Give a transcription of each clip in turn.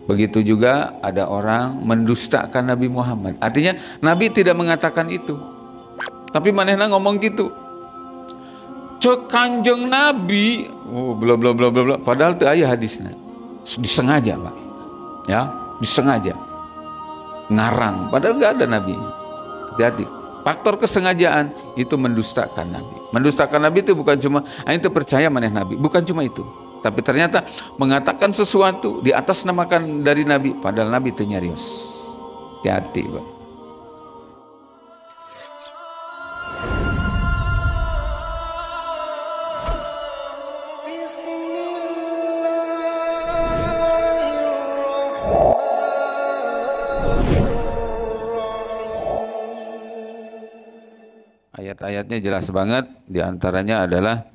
Begitu juga ada orang mendustakan Nabi Muhammad. Artinya Nabi tidak mengatakan itu. Tapi manehna ngomong gitu. Cek Kanjeng Nabi, oh bla bla bla bla bla. Padahal itu aya hadisnya. Disengaja, Pak. Ya, disengaja. Ngarang, padahal nggak ada Nabi. Hati-hati. Faktor kesengajaan itu mendustakan Nabi. Mendustakan Nabi itu bukan cuma itu percaya maneh Nabi, bukan cuma itu. Tapi ternyata mengatakan sesuatu di atas namakan dari Nabi, padahal Nabi itu nyarios. Hati-hati, Pak. Ayat-ayatnya jelas banget, diantaranya adalah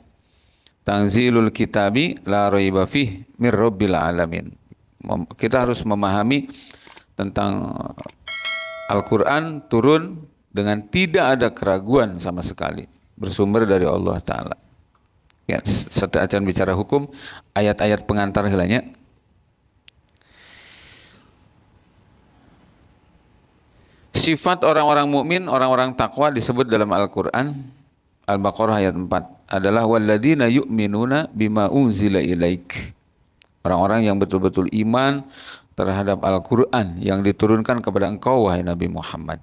Tanzilul kitabi la raiba fih mir rabbil alamin. Kita harus memahami tentang Al-Quran turun dengan tidak ada keraguan sama sekali, bersumber dari Allah Ta'ala. Ya, setelah acan bicara hukum, ayat-ayat pengantar hilanya. Sifat orang-orang mukmin, orang-orang takwa disebut dalam Al-Quran, Al-Baqarah ayat 4 adalah walladzina yu'minuna bima unzila ilaik. Orang-orang yang betul-betul iman terhadap Al-Quran yang diturunkan kepada engkau wahai Nabi Muhammad.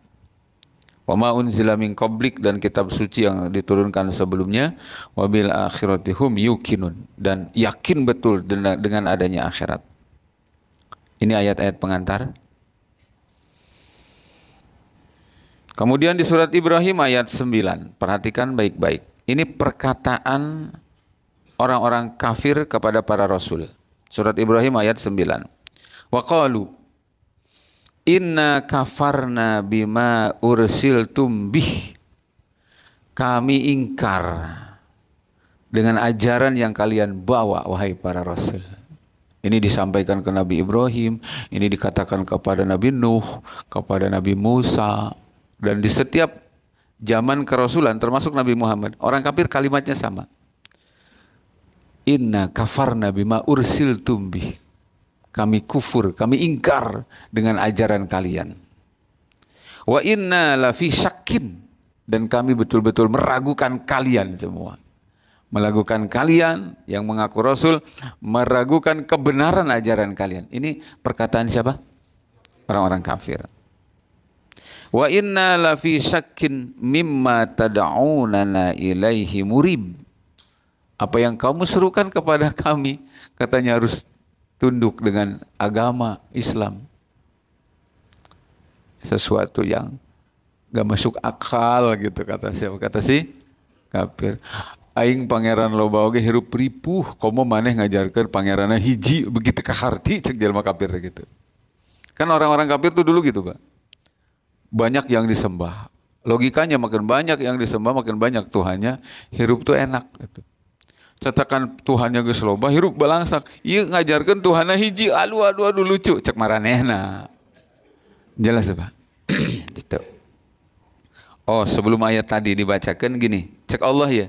Wa ma unzila min qablik, dan kitab suci yang diturunkan sebelumnya, wabil akhirati hum yuqinun, dan yakin betul dengan adanya akhirat. Ini ayat-ayat pengantar. Kemudian di surat Ibrahim ayat 9, perhatikan baik-baik. Ini perkataan orang-orang kafir kepada para rasul. Surat Ibrahim ayat 9. Wa qalu inna kafarna bima ursiltum bih. Kami ingkar dengan ajaran yang kalian bawa wahai para rasul. Ini disampaikan ke Nabi Ibrahim, ini dikatakan kepada Nabi Nuh, kepada Nabi Musa. Dan di setiap zaman kerasulan termasuk Nabi Muhammad, orang kafir kalimatnya sama. Inna kafarna bima ursiltum bih. Kami kufur, kami ingkar dengan ajaran kalian. Wa inna lafi syakkin, dan kami betul-betul meragukan kalian semua. Meragukan kalian yang mengaku rasul, meragukan kebenaran ajaran kalian. Ini perkataan siapa? Orang-orang kafir. Wa inna lafi syakkin mimma tad'unana ilaihi murib. Apa yang kamu serukan kepada kami, katanya harus tunduk dengan agama Islam. Sesuatu yang gak masuk akal gitu, kata siapa? Kata si kafir. Aing pangeran loba oge hirup ripuh, komo maneh ngajarkeun pangeranna hiji begitu kaharti, cek jalma kafir gitu. Kan orang-orang kafir tuh dulu gitu, Pak. Banyak yang disembah. Logikanya makin banyak yang disembah, makin banyak Tuhannya, hirup tuh enak gitu. Cetakan Tuhannya geus loba, hirup balangsak. Ieu ngajarkeun Tuhanna hiji, aduh lucu, cek maranehna. Jelas Pak? Gitu. Oh, sebelum ayat tadi dibacakan gini, cek Allah ya.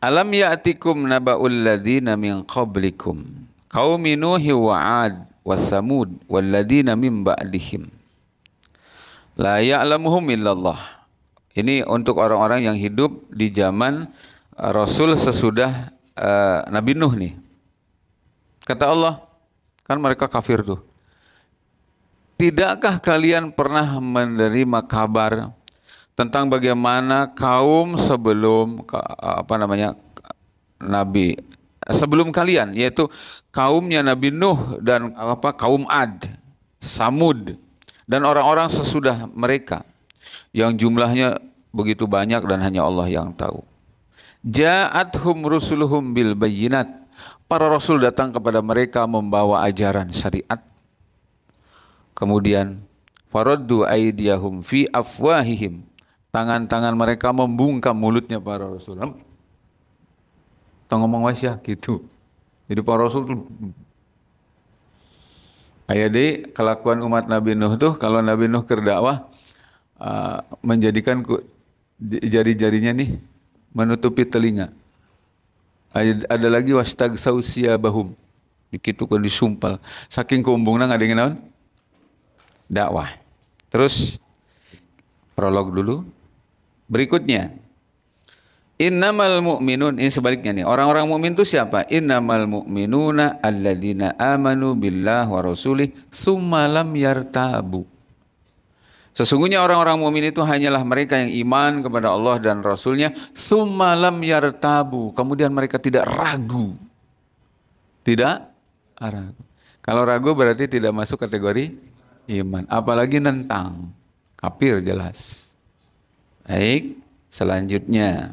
Alam ya'tikum naba'ul ladzina min qablikum qaumi Nuhi wa 'ad wa Samud wal ladzina min ba'dihim la ya'lamuhum illallah. Ini untuk orang-orang yang hidup di zaman Rasul sesudah Nabi Nuh nih. Kata Allah, kan mereka kafir tuh. Tidakkah kalian pernah menerima kabar tentang bagaimana kaum sebelum Nabi sebelum kalian, yaitu kaumnya Nabi Nuh dan kaum Ad, Samud, dan orang-orang sesudah mereka yang jumlahnya begitu banyak dan hanya Allah yang tahu. Ja'athum rusuluhum bil bayyinat. Para rasul datang kepada mereka membawa ajaran syariat. Kemudian faraddu aydiyahum fi afwahihim. Tangan-tangan mereka membungkam mulutnya para rasul. Tong ngomong wasya gitu. Jadi para rasul tuh aya deui kelakuan umat Nabi Nuh tuh, kalau Nabi Nuh keur dakwah menjadikan jari-jarinya nih menutupi telinga. Ada lagi wastag sausia bahum. Dikitu kan disumpal. Saking kumbungna ngadengin naon? Dakwah. Terus prolog dulu. Berikutnya, innamal mu'minun, ini sebaliknya nih. Orang-orang mukmin itu siapa? Innamal mu'minuna alladzina amanu billah wa rasulih summa lam yartabu. Sesungguhnya orang-orang mukmin itu hanyalah mereka yang iman kepada Allah dan Rasulnya summa lam yartabu. Kemudian mereka tidak ragu. Tidak ragu. Kalau ragu berarti tidak masuk kategori iman. Apalagi nentang. Kafir jelas. Baik, selanjutnya.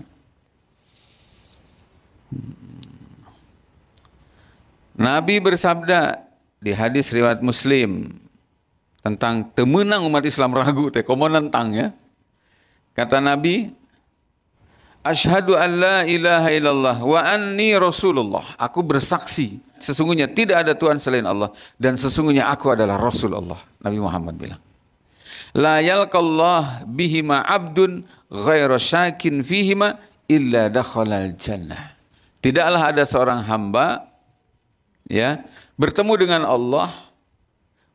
Nabi bersabda di hadis riwayat Muslim tentang temenang umat Islam ragu teh komo nentang ya. Kata Nabi, asyhadu an la ilaha illallah wa anni rasulullah. Aku bersaksi sesungguhnya tidak ada Tuhan selain Allah dan sesungguhnya aku adalah Rasul Allah. Nabi Muhammad bilang, la yalqallah bihima abdun ghairu syakin fihima illa dakhalal jannah. Tidaklah ada seorang hamba ya bertemu dengan Allah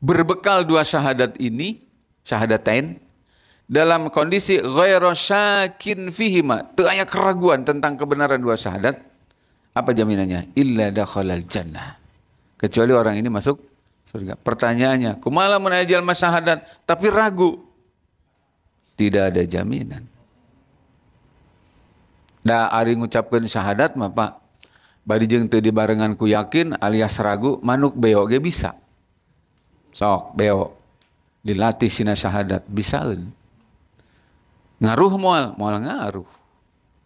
berbekal dua syahadat ini, syahadatain, dalam kondisi ghairu syakin fihima, teu aya keraguan tentang kebenaran dua syahadat. Apa jaminannya? Illa dakhalal jannah. Kecuali orang ini masuk surga. Pertanyaannya, kumaha mun aya jalma syahadat tapi ragu? Tidak ada jaminan. Da ari ngucapkeun syahadat mah Pak, bari jeung teu dibarengan ku yakin alias ragu, manuk beo ge bisa. Sok beo dilatih sina syahadat bisaeun. Ngaruh moal ngaruh.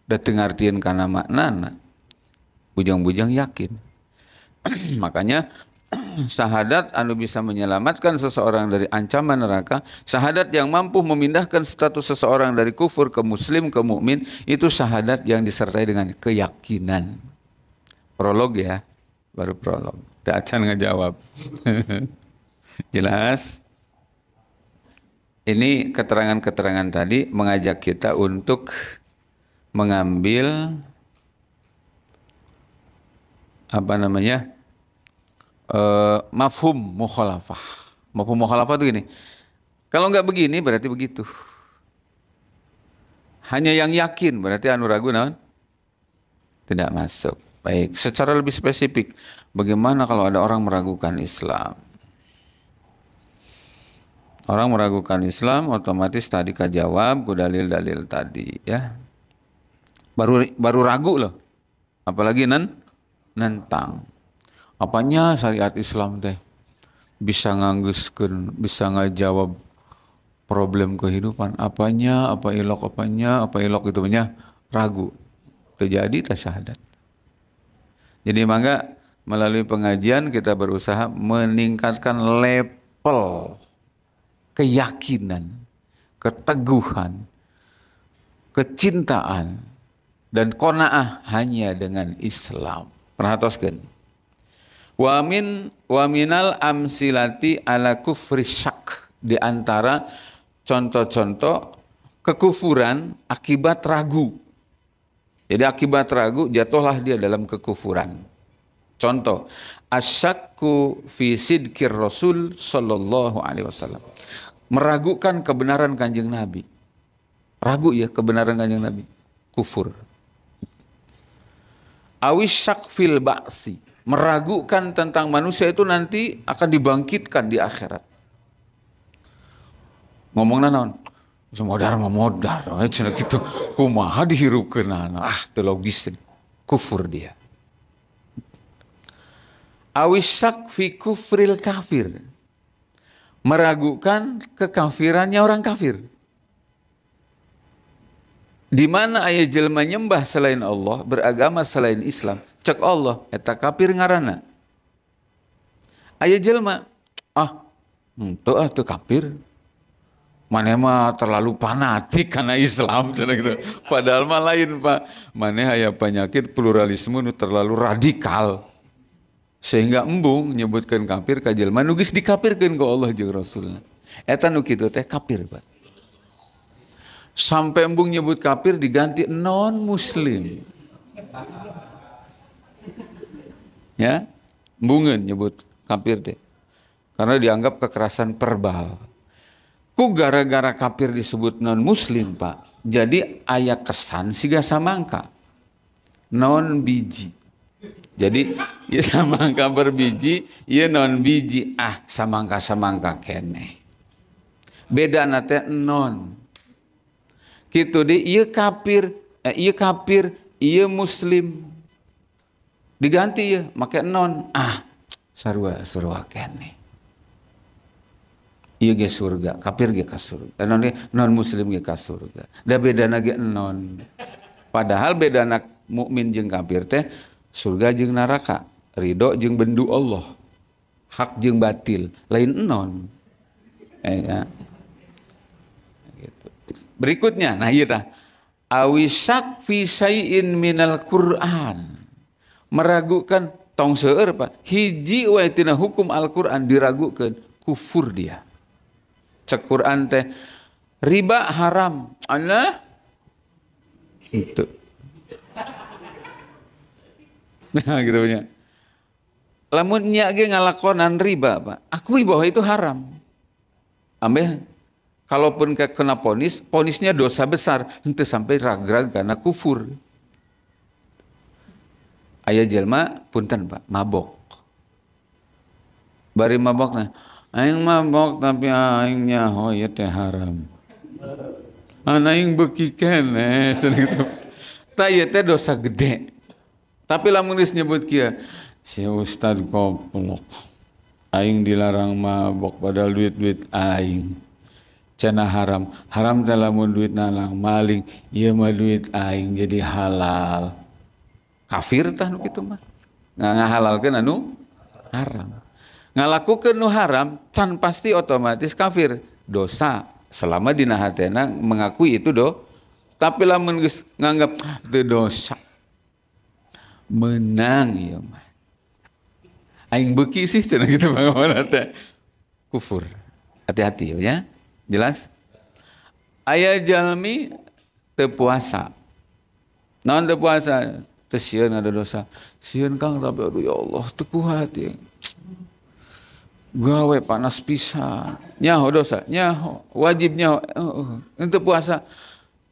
Da teu ngartieun kana maknana. Bujang-bujang yakin. Makanya syahadat anu bisa menyelamatkan seseorang dari ancaman neraka, syahadat yang mampu memindahkan status seseorang dari kufur ke muslim ke mukmin, itu syahadat yang disertai dengan keyakinan. Prolog ya, baru prolog. Teu acan ngejawab. Jelas? Ini keterangan-keterangan tadi mengajak kita untuk mengambil mafhum mukhalafah. Mafhum mukhalafah itu gini. Kalau nggak begini berarti begitu. Hanya yang yakin berarti anu ragu naon? Tidak masuk. Baik, secara lebih spesifik, bagaimana kalau ada orang meragukan Islam? Orang meragukan Islam otomatis tadi kajawab ku dalil-dalil tadi ya. Baru ragu loh. Apalagi nentang. Apanya syariat Islam teh bisa nganggeuskeun, bisa ngajawab problem kehidupan. Apanya, apa ilok itu punya ragu. Terjadi tasyahadat. Jadi mangga melalui pengajian kita berusaha meningkatkan level keyakinan, keteguhan, kecintaan dan qanaah hanya dengan Islam. Perhatoskeun. Wa minal amsilati ala kufri syak, di antara contoh-contoh kekufuran akibat ragu. Jadi akibat ragu jatuhlah dia dalam kekufuran. Contoh, asyakku fi sidqir Rasul sallallahu alaihi wasallam. Meragukan kebenaran Kanjeng Nabi. Ragu ya kebenaran Kanjeng Nabi. Kufur. Awisyak fil ba'si. Meragukan tentang manusia itu nanti akan dibangkitkan di akhirat. Ngomongna naon? Modar cenah kitu. Kumaha dihirupkeunana? Teu logis. Kufur dia. Awisyak fi kufril kafir. Meragukan kekafirannya orang kafir. Di mana aya jelema nyembah selain Allah, beragama selain Islam, cek Allah eta kafir ngaranna. Aya jelema teu kafir. Maneh mah terlalu fanatik karena Islam cenah gitu. Padahal mah lain, Pak. Maneh aya penyakit pluralisme nu terlalu radikal. Sehingga embung nyebutkeun kafir ka jelema nu geus dikafirkeun ku Allah jeung Rasulna. Eta nu kitu teh kafir, Pak. Sampai embung nyebut kafir diganti non muslim. Ya. Bungeun nyebut kafir teh. Karena dianggap kekerasan verbal. Ku gara-gara kafir disebut non muslim Pak. Jadi aya kesan siga samangka. Non biji. Jadi ya samangka berbiji, ya non biji. Ah samangka keneh. Beda nate non. Kitu deh ieu kafir, ieu muslim. Diganti ya make non. Ah sarua keneh. Ieu ge surga, kafir ge ka surga. Non muslim ge ka surga. Da bedana ge non. Padahal bedana mukmin jeung kafir teh surga jeung neraka, ridho jeung bendu Allah. Hak jeung batil, lain non. Ya. Gitu. Berikutnya, nah ieu tah. Awisak fi syai'in minal Qur'an. Meragukan tong seueur Pak. Hiji wae tina hukum Al-Qur'an diragukeun, kufur dia. Cek Quran teh riba haram. Allah itu. Nah gitu punya. Lamun nya ge ngalakonan riba Pak. Akui bahwa itu haram. Ambe kalaupun kena ponisnya dosa besar, henteu sampai ragrag karena kufur. Aya jelema punten Pak, mabok. Bari mabokna aing mabok tapi aing nyaho ieu teh haram. Aing beuki keneh cenah kitu. Tah ieu teh dosa gede. Tapi lamun geus nyebut kieu, si ustad goblok. Aing dilarang mabok padahal duit aing. Cenah haram. Haram teh lamun duit nalang maling, ieu mah duit aing jadi halal. Kafir tah nu kitu mah. Ngahalalkeun anu haram. Ngalakukeun nu haram can pasti otomatis kafir, dosa selama dina hatena mengakui itu tapi lamun geus nganggap teu dosa menang ieu mah aing beuki sih cenah kitu bagaimana teh kufur. Hati-hati ya, jelas. Aya jalmi teu puasa, naon teu puasa teu sieun ada dosa, sieun Kang tapi aduh ya Allah teu kuat ya. Gawe panas pisan, nyaho dosa, nyaho wajib nyaho, untuk puasa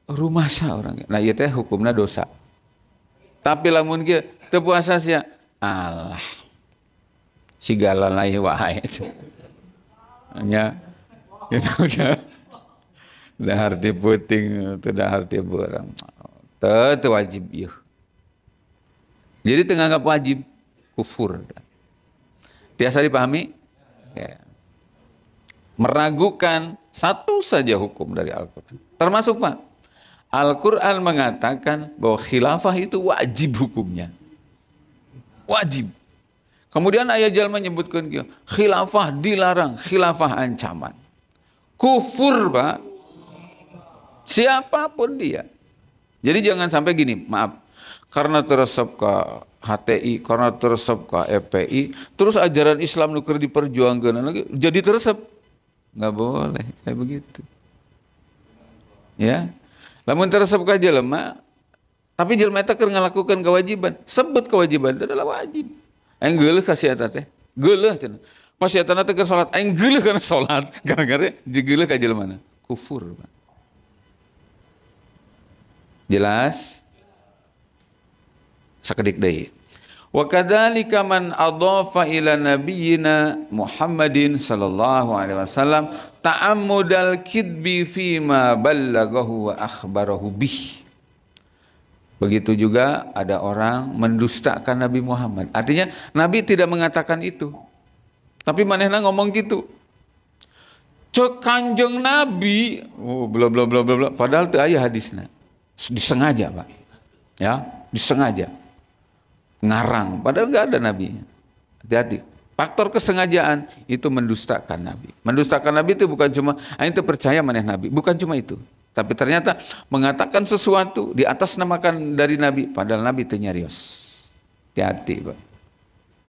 rumasa orang. Nah ieu teh hukumna dosa. Tapi lamun kieu teu puasa sia, alah sigala lain wae. Nya kita udah harti puting, udah harti borang. Teu wajib ieu. Jadi teu nganggap wajib, kufur. Biasa dipahami? Ya. Meragukan satu saja hukum dari Al-Quran. Termasuk Pak, Al-Quran mengatakan bahwa khilafah itu wajib hukumnya. Wajib. Kemudian ayat jalma menyebutkan khilafah dilarang, khilafah ancaman. Kufur Pak. Siapapun dia. Jadi jangan sampai gini, maaf. Karena teresep ke HTI, karena teresep ke FPI, terus ajaran Islam nuker diperjuangkan lagi, jadi teresep. Nggak boleh kayak begitu. Ya, lamun teresep ka jelema, tapi jelema eta keur ngalakukan kewajiban, sebut kewajiban itu adalah wajib. Aing geuleuh ka si eta teh, geuleuh cenah. Pas si eta teh keur salat, aing geuleuh kana salat, gara-gara geuleuh ka jelemana, kufur. Jelas? Sakedik deui. Wa kadzalika man adhafa ila nabiyyina Muhammadin sallallahu alaihi wasallam ta'ammudal kidbi fi ma ballagahu wa akhbarahu bih. Begitu juga ada orang mendustakan Nabi Muhammad. Artinya Nabi tidak mengatakan itu. Tapi manehna ngomong gitu. Cek Kanjeng Nabi, bla bla bla bla, padahal teu aya hadisna. Disengaja, Pak. Ya, disengaja. Ngarang, padahal nggak ada nabinya. Hati-hati. Faktor kesengajaan itu mendustakan Nabi. Mendustakan Nabi itu bukan cuma itu percaya maneh Nabi, bukan cuma itu. Tapi ternyata mengatakan sesuatu di atas namakan dari Nabi, padahal Nabi itu nyarios. Hati-hati, Pak.